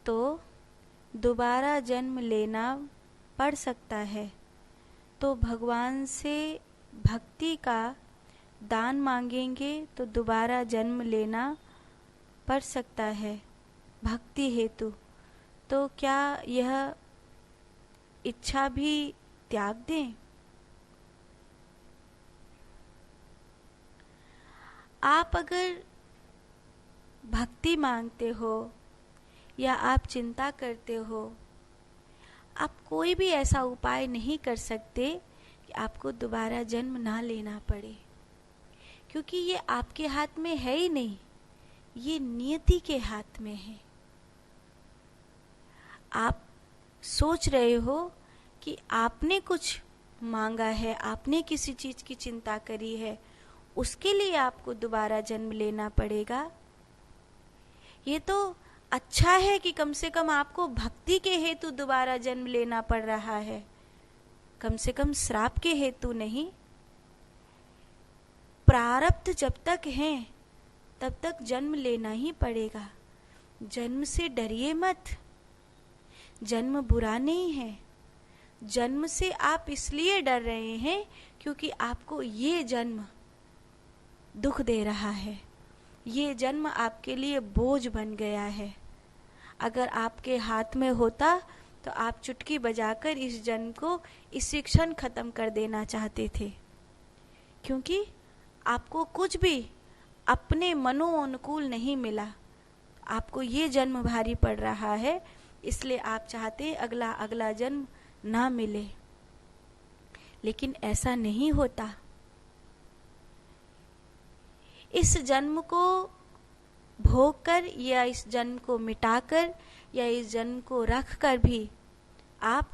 तो दोबारा जन्म लेना पड़ सकता है, तो भगवान से भक्ति का दान मांगेंगे तो दोबारा जन्म लेना पड़ सकता है भक्ति हेतु। तो क्या यह इच्छा भी त्याग दें? आप अगर भक्ति मांगते हो या आप चिंता करते हो, आप कोई भी ऐसा उपाय नहीं कर सकते कि आपको दोबारा जन्म ना लेना पड़े, क्योंकि ये आपके हाथ में है ही नहीं, ये नियति के हाथ में है। आप सोच रहे हो कि आपने कुछ मांगा है, आपने किसी चीज की चिंता करी है, उसके लिए आपको दोबारा जन्म लेना पड़ेगा। ये तो अच्छा है कि कम से कम आपको भक्ति के हेतु दोबारा जन्म लेना पड़ रहा है, कम से कम श्राप के हेतु नहीं। प्रारब्ध जब तक है तब तक जन्म लेना ही पड़ेगा। जन्म से डरिए मत, जन्म बुरा नहीं है। जन्म से आप इसलिए डर रहे हैं क्योंकि आपको ये जन्म दुख दे रहा है, ये जन्म आपके लिए बोझ बन गया है। अगर आपके हाथ में होता तो आप चुटकी बजाकर इस जन्म को इसी क्षण खत्म कर देना चाहते थे, क्योंकि आपको कुछ भी अपने मनो अनुकूल नहीं मिला। आपको ये जन्म भारी पड़ रहा है, इसलिए आप चाहते अगला जन्म ना मिले, लेकिन ऐसा नहीं होता। इस जन्म को भोग कर या इस जन्म को मिटाकर या इस जन्म को रख कर भी आप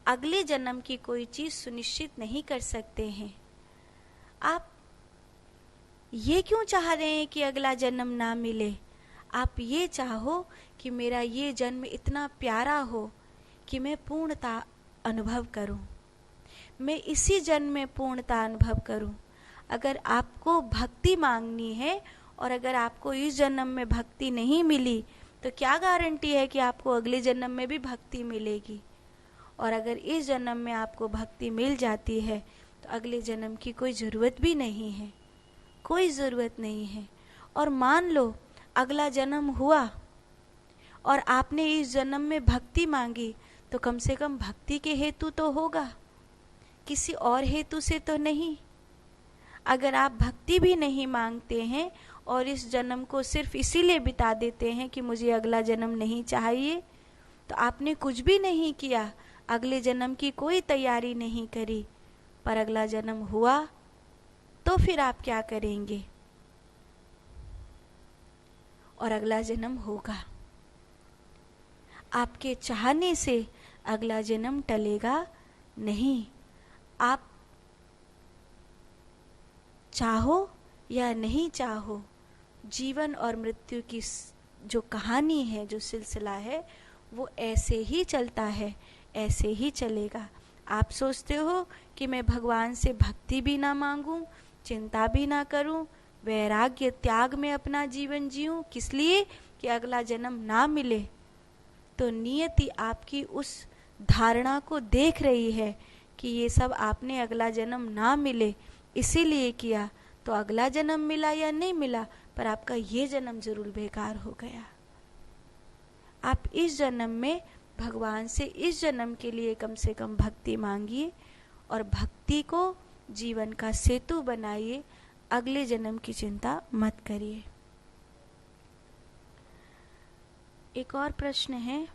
अगले जन्म की कोई चीज सुनिश्चित नहीं कर सकते हैं। आप ये क्यों चाह रहे हैं कि अगला जन्म ना मिले? आप ये चाहो कि मेरा ये जन्म इतना प्यारा हो कि मैं पूर्णता अनुभव करूं, मैं इसी जन्म में पूर्णता अनुभव करूं। अगर आपको भक्ति मांगनी है और अगर आपको इस जन्म में भक्ति नहीं मिली, तो क्या गारंटी है कि आपको अगले जन्म में भी भक्ति मिलेगी? और अगर इस जन्म में आपको भक्ति मिल जाती है तो अगले जन्म की कोई ज़रूरत भी नहीं है, कोई ज़रूरत नहीं है। और मान लो अगला जन्म हुआ और आपने इस जन्म में भक्ति मांगी, तो कम से कम भक्ति के हेतु तो होगा, किसी और हेतु से तो नहीं। अगर आप भक्ति भी नहीं मांगते हैं और इस जन्म को सिर्फ इसीलिए बिता देते हैं कि मुझे अगला जन्म नहीं चाहिए, तो आपने कुछ भी नहीं किया, अगले जन्म की कोई तैयारी नहीं करी। पर अगला जन्म हुआ तो फिर आप क्या करेंगे? और अगला जन्म होगा। आपके चाहने से अगला जन्म टलेगा नहीं। आप चाहो या नहीं चाहो, जीवन और मृत्यु की जो कहानी है, जो सिलसिला है, वो ऐसे ही चलता है, ऐसे ही चलेगा। आप सोचते हो कि मैं भगवान से भक्ति भी ना मांगूं, चिंता भी ना करूं, वैराग्य त्याग में अपना जीवन जीऊं, किस लिए? कि अगला जन्म ना मिले। तो नियति आपकी उस धारणा को देख रही है कि ये सब आपने अगला जन्म ना मिले इसीलिए किया, तो अगला जन्म मिला या नहीं मिला, पर आपका ये जन्म जरूर बेकार हो गया। आप इस जन्म में भगवान से इस जन्म के लिए कम से कम भक्ति मांगिए और भक्ति को जीवन का सेतु बनाइए, अगले जन्म की चिंता मत करिए। एक और प्रश्न है,